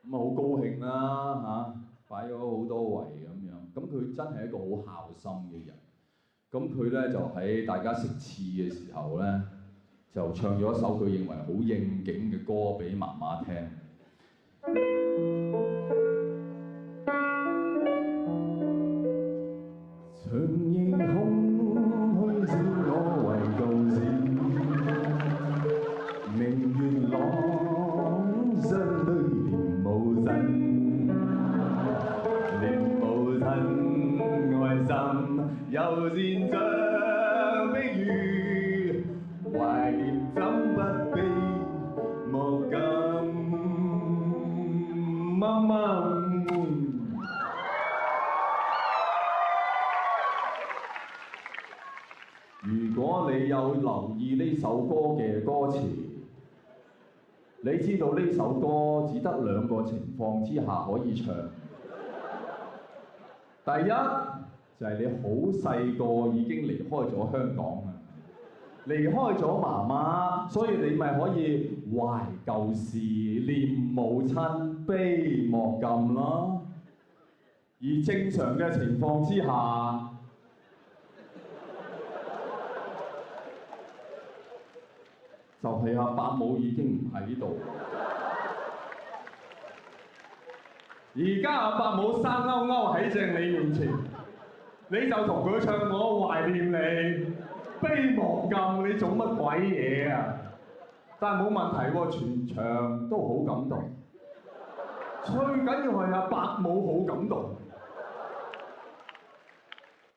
咁啊好高興啦嚇，擺咗好多圍咁樣。咁佢真係一個好孝心嘅人。咁佢咧就喺大家食翅嘅時候咧，就唱咗一首佢認為好應景嘅歌俾媽媽聽。長夜空虛只我為舊事，明月朗相對連無神，連無塵愛心又善像碧玉，懷念怎不悲莫敢媽媽。如果你有留意呢首歌嘅歌詞，你知道呢首歌只得2個情況之下可以唱。第一就係你好細個已經離開咗香港啦，離開咗媽媽，所以你咪可以懷舊時念母親悲莫禁啦。而正常嘅情況之下，就係阿伯母已經唔喺度，而家阿伯母生勾勾喺正你面前，你就同佢唱我懷念你，悲莫禁，你做乜鬼嘢啊？但係冇問題喎，全場都好感動，最緊要係阿伯母好感動。